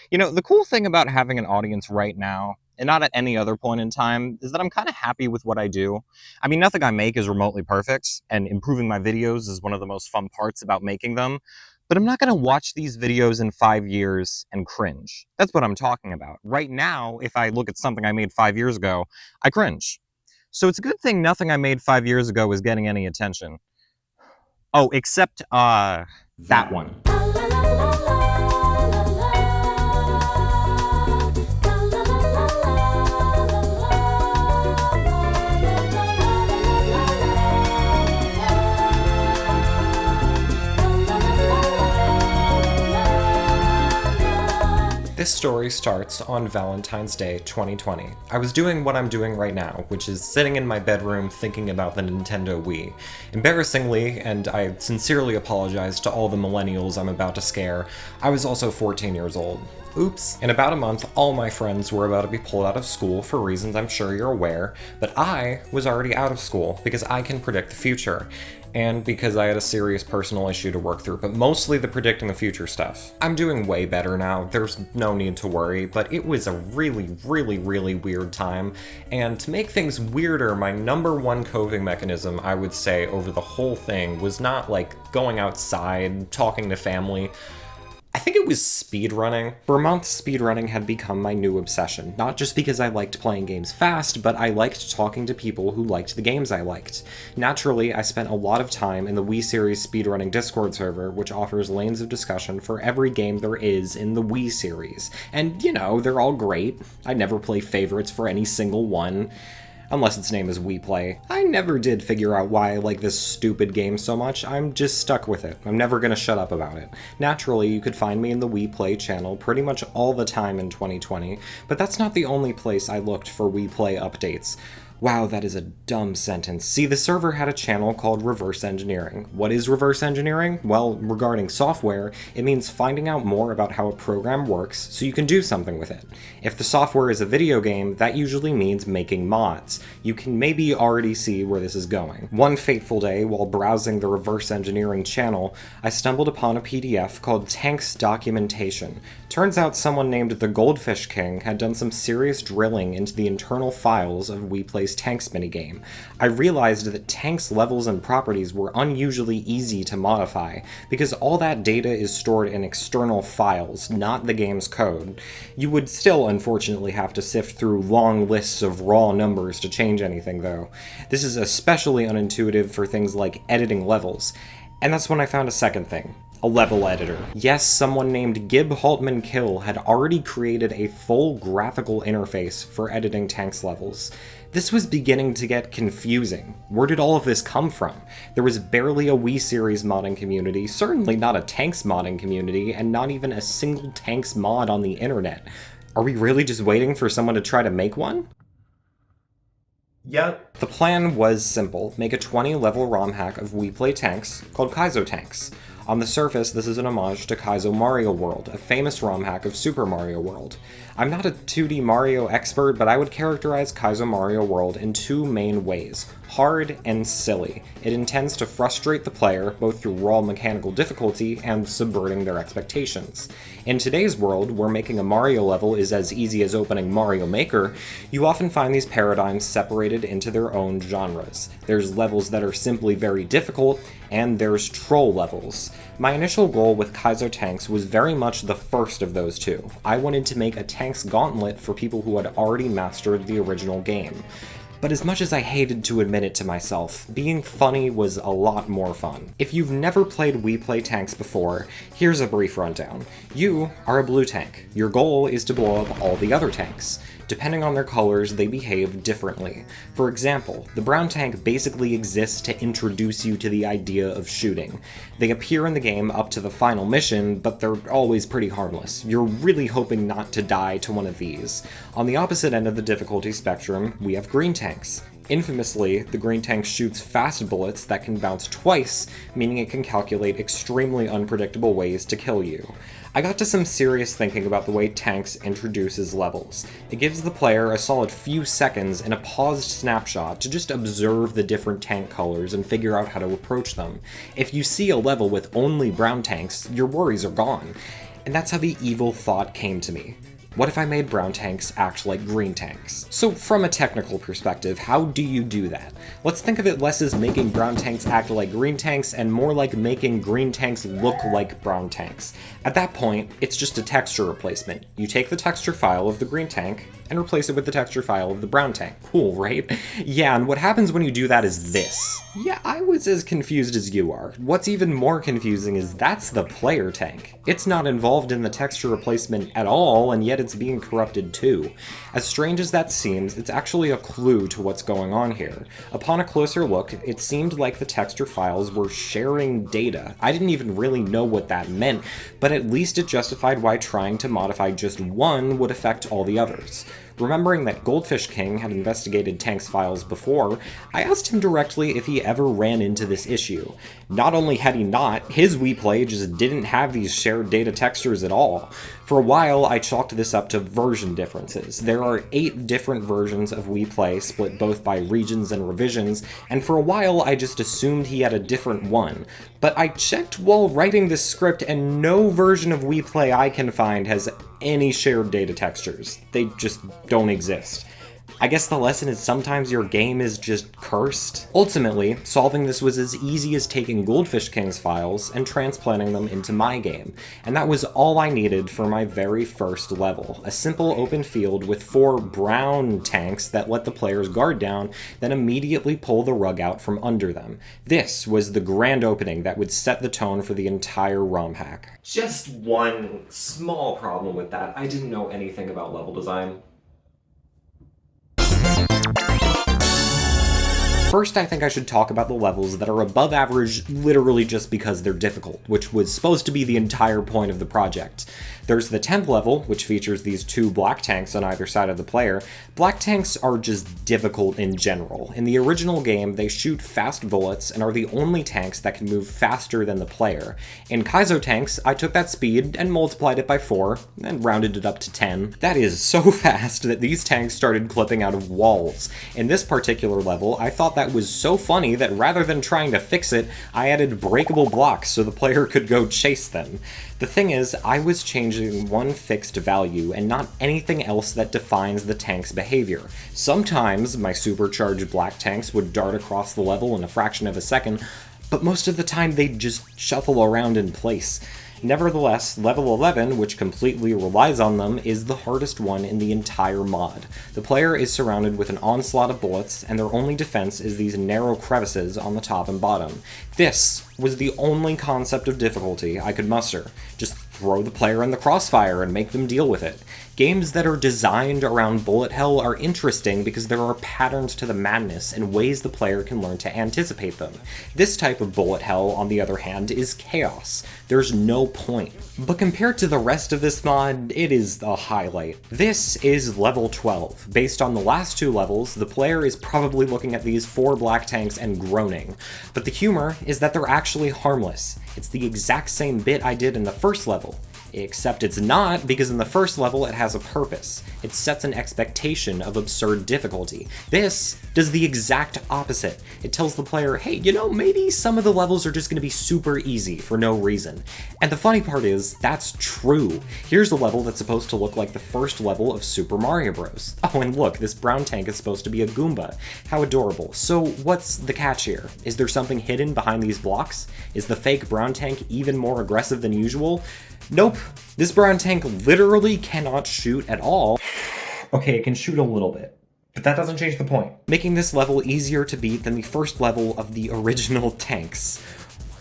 You know, the cool thing about having an audience right now, and not at any other point in time, is that I'm kind of happy with what I do. I mean, nothing I make is remotely perfect, and improving my videos is one of the most fun parts about making them. But I'm not going to watch these videos in 5 years and cringe. That's what I'm talking about. Right now, if I look at something I made 5 years ago, I cringe. So it's a good thing nothing I made 5 years ago is getting any attention. Oh, except, that one. This story starts on Valentine's Day 2020. I was doing what I'm doing right now, which is sitting in my bedroom thinking about the Nintendo Wii. Embarrassingly, and I sincerely apologize to all the millennials I'm about to scare, I was also 14 years old. Oops. In about a month, all my friends were about to be pulled out of school for reasons I'm sure you're aware, but I was already out of school because I can predict the future. And because I had a serious personal issue to work through, but mostly the predicting the future stuff. I'm doing way better now, there's no need to worry, but it was a really weird time, and to make things weirder, my number one coping mechanism, I would say, over the whole thing was not like going outside, talking to family. I think it was speedrunning. For months, speedrunning had become my new obsession, not just because I liked playing games fast, but I liked talking to people who liked the games I liked. Naturally, I spent a lot of time in the Wii series speedrunning Discord server, which offers lanes of discussion for every game there is in the Wii series. And, you know, they're all great. I never play favorites for any single one. Unless its name is Wii Play. I never did figure out why I like this stupid game so much, I'm just stuck with it. I'm never gonna shut up about it. Naturally, you could find me in the Wii Play channel pretty much all the time in 2020, but that's not the only place I looked for Wii Play updates. Wow, that is a dumb sentence. See, the server had a channel called Reverse Engineering. What is reverse engineering? Well, regarding software, it means finding out more about how a program works so you can do something with it. If the software is a video game, that usually means making mods. You can maybe already see where this is going. One fateful day, while browsing the Reverse Engineering channel, I stumbled upon a PDF called Tanks Documentation. Turns out someone named the Goldfish King had done some serious drilling into the internal files of Wii Play's Tanks minigame. I realized that Tanks' levels and properties were unusually easy to modify, because all that data is stored in external files, not the game's code. You would still, unfortunately, have to sift through long lists of raw numbers to change anything, though. This is especially unintuitive for things like editing levels. And that's when I found a second thing. A level editor. Yes, someone named Gib Haltman Kill had already created a full graphical interface for editing Tanks levels. This was beginning to get confusing. Where did all of this come from? There was barely a Wii series modding community, certainly not a Tanks modding community, and not even a single Tanks mod on the internet. Are we really just waiting for someone to try to make one? Yep. The plan was simple. Make a 20-level ROM hack of Wii Play Tanks called Kaizo Tanks. On the surface, this is an homage to Kaizo Mario World, a famous ROM hack of Super Mario World. I'm not a 2D Mario expert, but I would characterize Kaizo Mario World in two main ways: hard and silly. It intends to frustrate the player, both through raw mechanical difficulty and subverting their expectations. In today's world, where making a Mario level is as easy as opening Mario Maker, you often find these paradigms separated into their own genres. There's levels that are simply very difficult, and there's troll levels. My initial goal with Kaizo Tanks was very much the first of those two. I wanted to make a Tanks gauntlet for people who had already mastered the original game. But as much as I hated to admit it to myself, being funny was a lot more fun. If you've never played Wii Play Tanks before, here's a brief rundown. You are a blue tank. Your goal is to blow up all the other tanks. Depending on their colors, they behave differently. For example, the brown tank basically exists to introduce you to the idea of shooting. They appear in the game up to the final mission, but they're always pretty harmless. You're really hoping not to die to one of these. On the opposite end of the difficulty spectrum, we have green tanks. Infamously, the green tank shoots fast bullets that can bounce twice, meaning it can calculate extremely unpredictable ways to kill you. I got to some serious thinking about the way Tanks introduces levels. It gives the player a solid few seconds in a paused snapshot to just observe the different tank colors and figure out how to approach them. If you see a level with only brown tanks, your worries are gone. And that's how the evil thought came to me. What if I made brown tanks act like green tanks? So from a technical perspective, how do you do that? Let's think of it less as making brown tanks act like green tanks and more like making green tanks look like brown tanks. At that point, it's just a texture replacement. You take the texture file of the green tank and replace it with the texture file of the brown tank. Cool, right? Yeah, and what happens when you do that is this. Yeah, I was as confused as you are. What's even more confusing is that's the player tank. It's not involved in the texture replacement at all, and yet it's being corrupted too. As strange as that seems, it's actually a clue to what's going on here. Upon a closer look, it seemed like the texture files were sharing data. I didn't even really know what that meant, but at least it justified why trying to modify just one would affect all the others. Remembering that Goldfish King had investigated Tank's files before, I asked him directly if he ever ran into this issue. Not only had he not, his Wii Play just didn't have these shared data textures at all. For a while, I chalked this up to version differences. There are 8 different versions of Wii Play, split both by regions and revisions, and for a while I just assumed he had a different one. But I checked while writing this script, and no version of Wii Play I can find has any shared data textures. They just don't exist. I guess the lesson is sometimes your game is just cursed. Ultimately, solving this was as easy as taking Goldfish King's files and transplanting them into my game, and that was all I needed for my very first level. A simple open field with 4 brown tanks that let the player's guard down, then immediately pull the rug out from under them. This was the grand opening that would set the tone for the entire ROM hack. Just one small problem with that. I didn't know anything about level design. First, I think I should talk about the levels that are above average literally just because they're difficult, which was supposed to be the entire point of the project. There's the 10th level, which features these 2 black tanks on either side of the player. Black tanks are just difficult in general. In the original game, they shoot fast bullets and are the only tanks that can move faster than the player. In Kaizo tanks, I took that speed and multiplied it by 4, and rounded it up to 10. That is so fast that these tanks started clipping out of walls. In this particular level, I thought that was so funny that rather than trying to fix it, I added breakable blocks so the player could go chase them. The thing is, I was changing one fixed value and not anything else that defines the tank's behavior. Sometimes my supercharged black tanks would dart across the level in a fraction of a second, but most of the time they'd just shuffle around in place. Nevertheless, level 11, which completely relies on them, is the hardest one in the entire mod. The player is surrounded with an onslaught of bullets, and their only defense is these narrow crevices on the top and bottom. This was the only concept of difficulty I could muster. Just throw the player in the crossfire and make them deal with it. Games that are designed around bullet hell are interesting because there are patterns to the madness and ways the player can learn to anticipate them. This type of bullet hell, on the other hand, is chaos. There's no point. But compared to the rest of this mod, it is a highlight. This is level 12. Based on the last 2 levels, the player is probably looking at these 4 black tanks and groaning. But the humor is that they're actually harmless. It's the exact same bit I did in the first level. Except it's not, because in the first level it has a purpose. It sets an expectation of absurd difficulty. This does the exact opposite. It tells the player, hey, you know, maybe some of the levels are just going to be super easy for no reason. And the funny part is, that's true. Here's a level that's supposed to look like the first level of Super Mario Bros. Oh, and look, this brown tank is supposed to be a Goomba. How adorable. So what's the catch here? Is there something hidden behind these blocks? Is the fake brown tank even more aggressive than usual? Nope. This brown tank literally cannot shoot at all. Okay, it can shoot a little bit, but that doesn't change the point. Making this level easier to beat than the first level of the original tanks.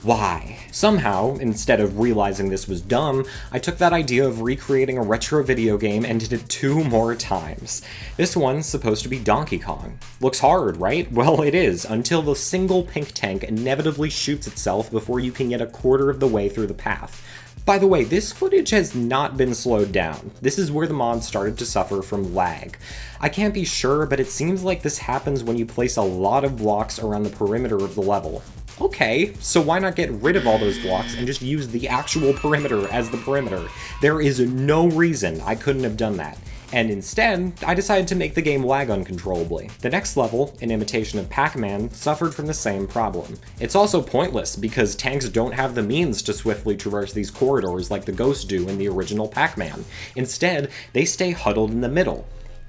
Why? Somehow, instead of realizing this was dumb, I took that idea of recreating a retro video game and did it 2 more times. This one's supposed to be Donkey Kong. Looks hard, right? Well, it is, until the single pink tank inevitably shoots itself before you can get a quarter of the way through the path. By the way, this footage has not been slowed down. This is where the mod started to suffer from lag. I can't be sure, but it seems like this happens when you place a lot of blocks around the perimeter of the level. Okay, so why not get rid of all those blocks and just use the actual perimeter as the perimeter? There is no reason I couldn't have done that. and instead, I decided to make the game lag uncontrollably. The next level, in imitation of Pac-Man, suffered from the same problem. It's also pointless, because tanks don't have the means to swiftly traverse these corridors like the ghosts do in the original Pac-Man. Instead, they stay huddled in the middle,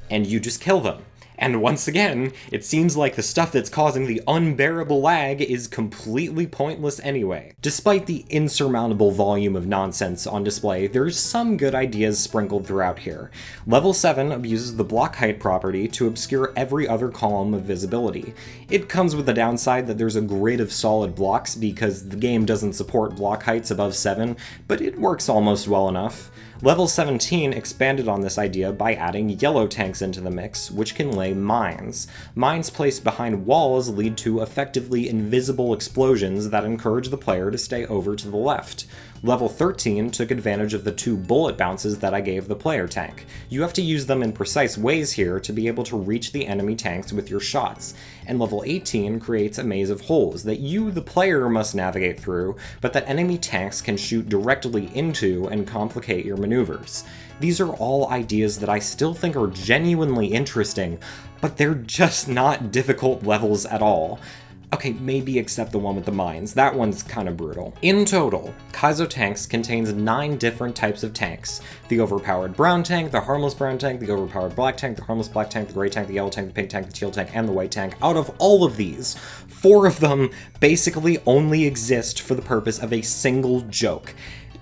and you just kill them. And once again, it seems like the stuff that's causing the unbearable lag is completely pointless anyway. Despite the insurmountable volume of nonsense on display, there's some good ideas sprinkled throughout here. Level 7 abuses the block height property to obscure every other column of visibility. It comes with the downside that there's a grid of solid blocks because the game doesn't support block heights above 7, but it works almost well enough. Level 17 expanded on this idea by adding yellow tanks into the mix, which can lay mines. Mines placed behind walls lead to effectively invisible explosions that encourage the player to stay over to the left. Level 13 took advantage of the 2 bullet bounces that I gave the player tank. You have to use them in precise ways here to be able to reach the enemy tanks with your shots, and level 18 creates a maze of holes that you, the player, must navigate through, but that enemy tanks can shoot directly into and complicate your maneuvers. These are all ideas that I still think are genuinely interesting, but they're just not difficult levels at all. Okay, maybe except the one with the mines. That one's kind of brutal. In total, Kaizo Tanks contains 9 different types of tanks. The overpowered brown tank, the harmless brown tank, the overpowered black tank, the harmless black tank, the gray tank, the yellow tank, the pink tank, the teal tank, and the white tank. Out of all of these, 4 of them basically only exist for the purpose of a single joke.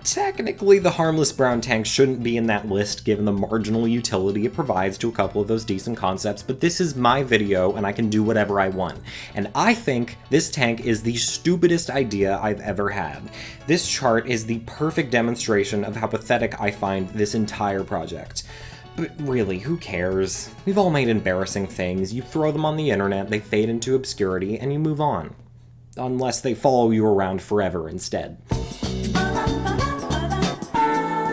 Technically, the harmless brown tank shouldn't be in that list given the marginal utility it provides to a couple of those decent concepts, but this is my video and I can do whatever I want. And I think this tank is the stupidest idea I've ever had. This chart is the perfect demonstration of how pathetic I find this entire project. But really, who cares? We've all made embarrassing things, you throw them on the internet, they fade into obscurity, and you move on. Unless they follow you around forever instead.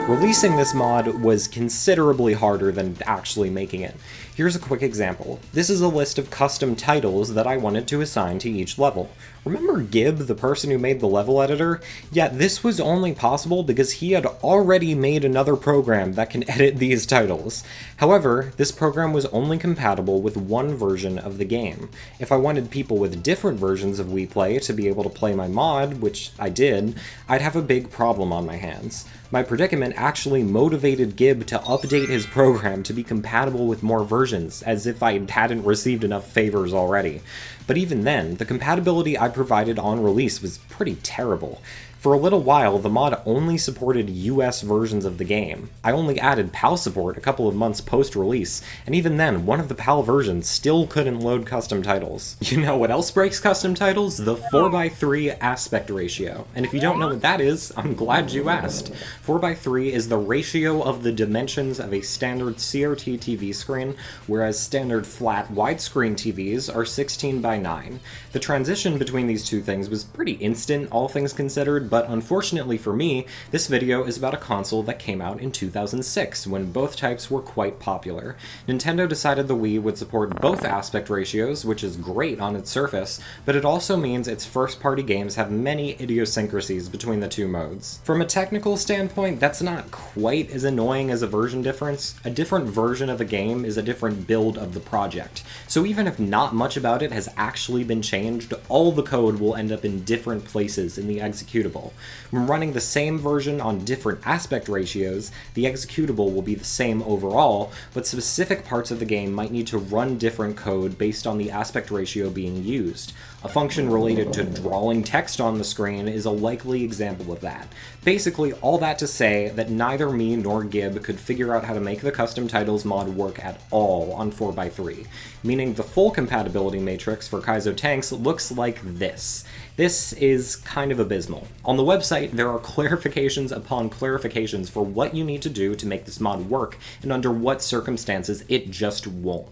Releasing this mod was considerably harder than actually making it. Here's a quick example. This is a list of custom titles that I wanted to assign to each level. Remember Gib, the person who made the level editor? Yeah, this was only possible because he had already made another program that can edit these titles. However, this program was only compatible with one version of the game. If I wanted people with different versions of Wii Play to be able to play my mod, which I did, I'd have a big problem on my hands. My predicament actually motivated Gib to update his program to be compatible with more versions, as if I hadn't received enough favors already. But even then, the compatibility I provided on release was pretty terrible. For a little while, the mod only supported US versions of the game. I only added PAL support a couple of months post-release, and even then, one of the PAL versions still couldn't load custom titles. You know what else breaks custom titles? The 4:3 aspect ratio. And if you don't know what that is, I'm glad you asked. 4:3 is the ratio of the dimensions of a standard CRT TV screen, whereas standard flat widescreen TVs are 16:9. The transition between these two things was pretty instant, all things considered, but unfortunately for me, this video is about a console that came out in 2006, when both types were quite popular. Nintendo decided the Wii would support both aspect ratios, which is great on its surface, but it also means its first-party games have many idiosyncrasies between the two modes. From a technical standpoint, that's not quite as annoying as a version difference. A different version of a game is a different build of the project, so even if not much about it has actually been changed, all the code will end up in different places in the executable. When running the same version on different aspect ratios, the executable will be the same overall, but specific parts of the game might need to run different code based on the aspect ratio being used. A function related to drawing text on the screen is a likely example of that. Basically, all that to say that neither me nor Gib could figure out how to make the custom titles mod work at all on 4:3, meaning the full compatibility matrix for Kaizo Tanks looks like this. This is kind of abysmal. On the website, there are clarifications upon clarifications for what you need to do to make this mod work, and under what circumstances it just won't.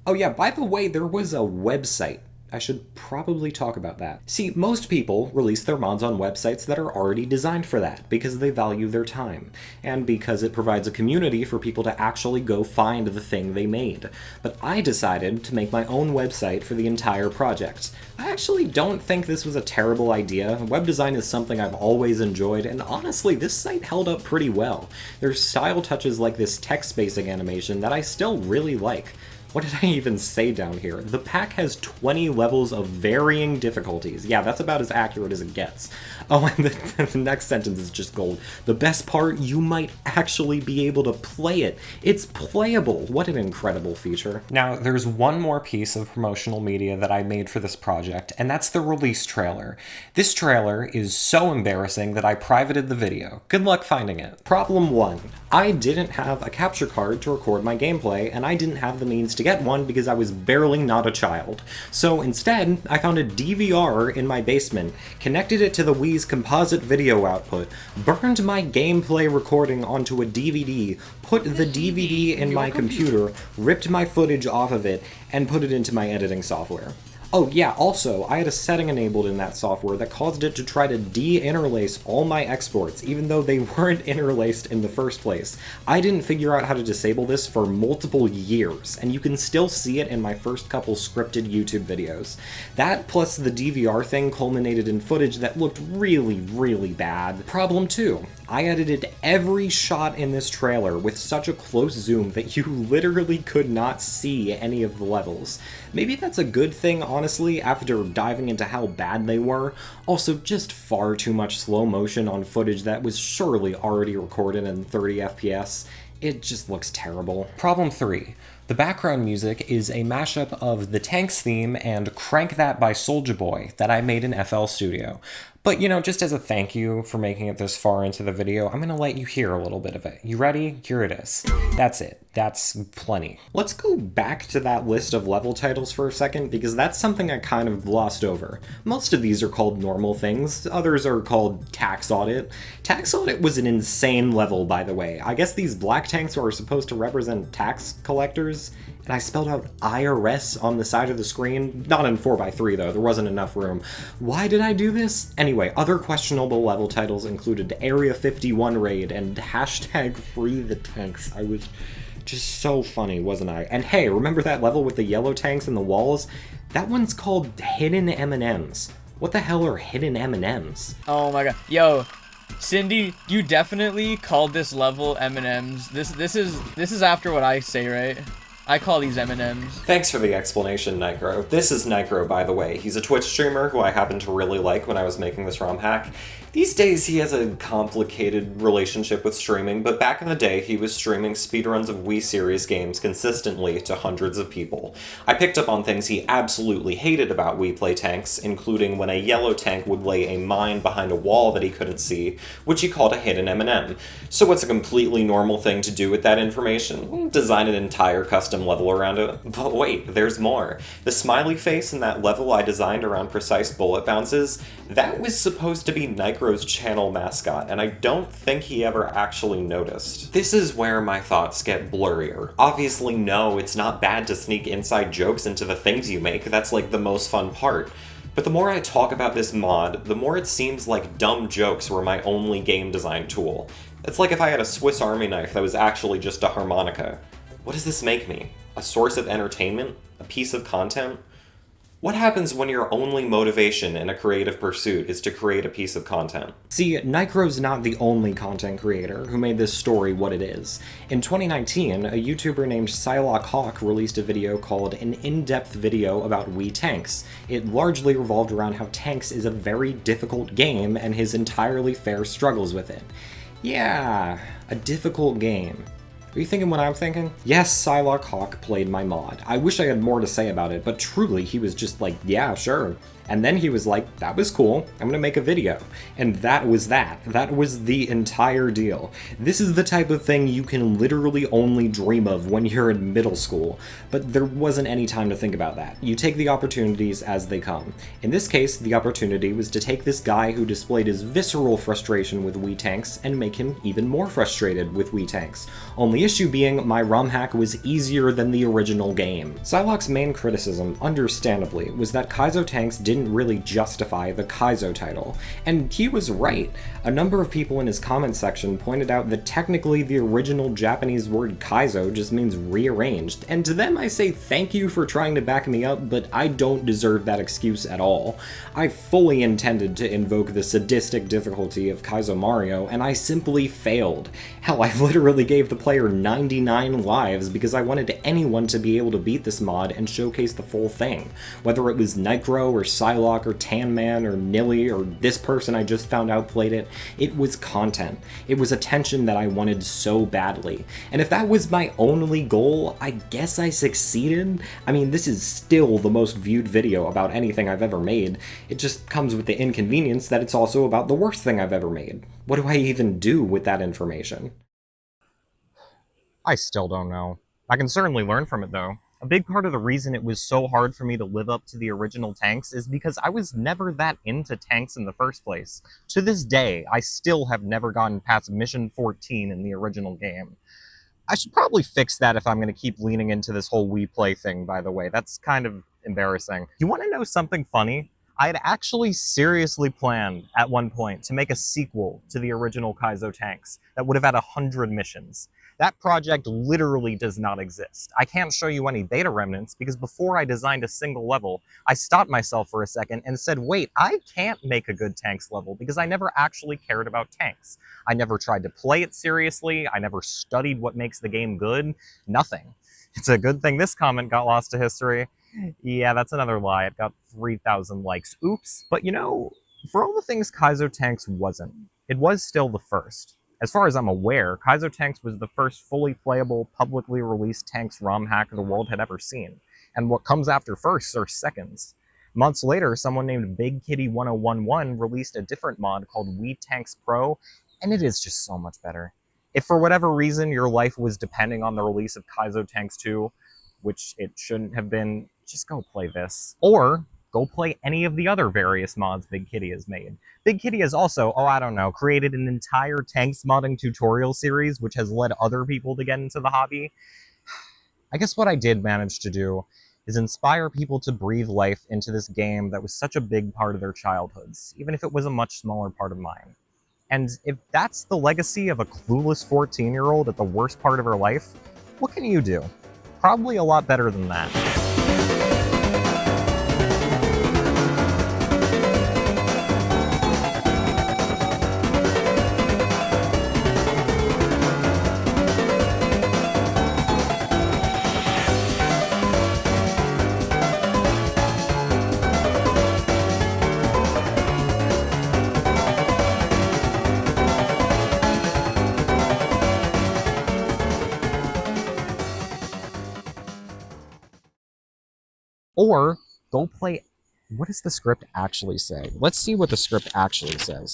Oh yeah, by the way, there was a website I should probably talk about that. See, most people release their mods on websites that are already designed for that, because they value their time, and because it provides a community for people to actually go find the thing they made. But I decided to make my own website for the entire project. I actually don't think this was a terrible idea. Web design is something I've always enjoyed, and honestly, this site held up pretty well. There's style touches like this text spacing animation that I still really like. What did I even say down here? The pack has 20 levels of varying difficulties. Yeah, that's about as accurate as it gets. Oh, and the next sentence is just gold. The best part, you might actually be able to play it. It's playable. What an incredible feature. Now, there's one more piece of promotional media that I made for this project, and that's the release trailer. This trailer is so embarrassing that I privated the video. Good luck finding it. Problem 1. I didn't have a capture card to record my gameplay, and I didn't have the means to get one because I was barely not a child. So instead, I found a DVR in my basement, connected it to the Wii's composite video output, burned my gameplay recording onto a DVD, put the DVD in my computer, ripped my footage off of it, and put it into my editing software. Oh yeah, also, I had a setting enabled in that software that caused it to try to de-interlace all my exports, even though they weren't interlaced in the first place. I didn't figure out how to disable this for multiple years, and you can still see it in my first couple scripted YouTube videos. That plus the DVR thing culminated in footage that looked really, really bad. Problem 2. I edited every shot in this trailer with such a close zoom that you literally could not see any of the levels. Maybe that's a good thing, honestly, after diving into how bad they were. Also, just far too much slow motion on footage that was surely already recorded in 30 FPS. It just looks terrible. Problem 3. The background music is a mashup of the Tanks theme and Crank That by Soulja Boy that I made in FL Studio. But, you know, just as a thank you for making it this far into the video, I'm gonna let you hear a little bit of it. You ready? Here it is. That's it. That's plenty. Let's go back to that list of level titles for a second, because that's something I kind of glossed over. Most of these are called normal things, others are called Tax Audit. Tax Audit was an insane level, by the way. I guess these black tanks are supposed to represent tax collectors, and I spelled out IRS on the side of the screen. Not in 4x3 though, there wasn't enough room. Why did I do this? Anyway, other questionable level titles included Area 51 Raid and hashtag Free the Tanks. I was just so funny, wasn't I? And hey, remember that level with the yellow tanks and the walls? That one's called Hidden M&Ms. What the hell are Hidden M&Ms? Oh my god. Yo, Cindy, you definitely called this level M&Ms. This is after what I say, right? I call these M&Ms. Thanks for the explanation, Nitro. This is Nitro, by the way. He's a Twitch streamer who I happen to really like when I was making this ROM hack. These days he has a complicated relationship with streaming, but back in the day he was streaming speedruns of Wii series games consistently to hundreds of people. I picked up on things he absolutely hated about Wii Play tanks, including when a yellow tank would lay a mine behind a wall that he couldn't see, which he called a hidden M&M. So what's a completely normal thing to do with that information? Design an entire custom level around it. But wait, there's more. The smiley face in that level I designed around precise bullet bounces, that was supposed to be Nitro's channel mascot, and I don't think he ever actually noticed. This is where my thoughts get blurrier. Obviously, no, it's not bad to sneak inside jokes into the things you make, that's like the most fun part. But the more I talk about this mod, the more it seems like dumb jokes were my only game design tool. It's like if I had a Swiss Army knife that was actually just a harmonica. What does this make me? A source of entertainment? A piece of content? What happens when your only motivation in a creative pursuit is to create a piece of content? See, Nitro's not the only content creator who made this story what it is. In 2019, a YouTuber named Psylocke Hawk released a video called An In-Depth Video About Wii Tanks. It largely revolved around how Tanks is a very difficult game and his entirely fair struggles with it. Yeah, a difficult game. Are you thinking what I'm thinking? Yes, Psylocke Hawk played my mod. I wish I had more to say about it, but truly he was just like, yeah, sure. And then he was like, that was cool, I'm gonna make a video. And that was that. That was the entire deal. This is the type of thing you can literally only dream of when you're in middle school, but there wasn't any time to think about that. You take the opportunities as they come. In this case, the opportunity was to take this guy who displayed his visceral frustration with Wii tanks and make him even more frustrated with Wii tanks. Only issue being, my ROM hack was easier than the original game. Psylocke's main criticism, understandably, was that Kaizo tanks didn't really justify the Kaizo title. And he was right. A number of people in his comment section pointed out that technically the original Japanese word Kaizo just means rearranged, and to them I say thank you for trying to back me up, but I don't deserve that excuse at all. I fully intended to invoke the sadistic difficulty of Kaizo Mario, and I simply failed. Hell, I literally gave the player 99 lives because I wanted anyone to be able to beat this mod and showcase the full thing. Whether it was Nitro or Psylocke or Tan Man or Nilly or this person I just found out played it, it was content. It was attention that I wanted so badly. And if that was my only goal, I guess I succeeded. I mean, this is still the most viewed video about anything I've ever made. It just comes with the inconvenience that it's also about the worst thing I've ever made. What do I even do with that information? I still don't know. I can certainly learn from it, though. A big part of the reason it was so hard for me to live up to the original tanks is because I was never that into tanks in the first place. To this day, I still have never gotten past Mission 14 in the original game. I should probably fix that if I'm going to keep leaning into this whole Wii Play thing, by the way. That's kind of embarrassing. You want to know something funny? I had actually seriously planned at one point to make a sequel to the original Kaizo tanks that would have had 100 missions. That project literally does not exist. I can't show you any beta remnants because before I designed a single level, I stopped myself for a second and said, wait, I can't make a good tanks level because I never actually cared about tanks. I never tried to play it seriously. I never studied what makes the game good. Nothing. It's a good thing this comment got lost to history. Yeah, that's another lie. It got 3,000 likes. Oops. But you know, for all the things Kaizo Tanks wasn't, it was still the first. As far as I'm aware, Kaizo Tanks was the first fully playable, publicly released tanks ROM hack the world had ever seen. And what comes after firsts are seconds. Months later, someone named Big Kitty 1011 released a different mod called Wii Tanks Pro, and it is just so much better. If for whatever reason your life was depending on the release of Kaizo Tanks 2, which it shouldn't have been, just go play this. Or go play any of the other various mods Big Kitty has made. Big Kitty has also, created an entire tanks modding tutorial series which has led other people to get into the hobby. I guess what I did manage to do is inspire people to breathe life into this game that was such a big part of their childhoods, even if it was a much smaller part of mine. And if that's the legacy of a clueless 14-year-old at the worst part of her life, what can you do? Probably a lot better than that. Or go play. What does the script actually say? Let's see what the script actually says.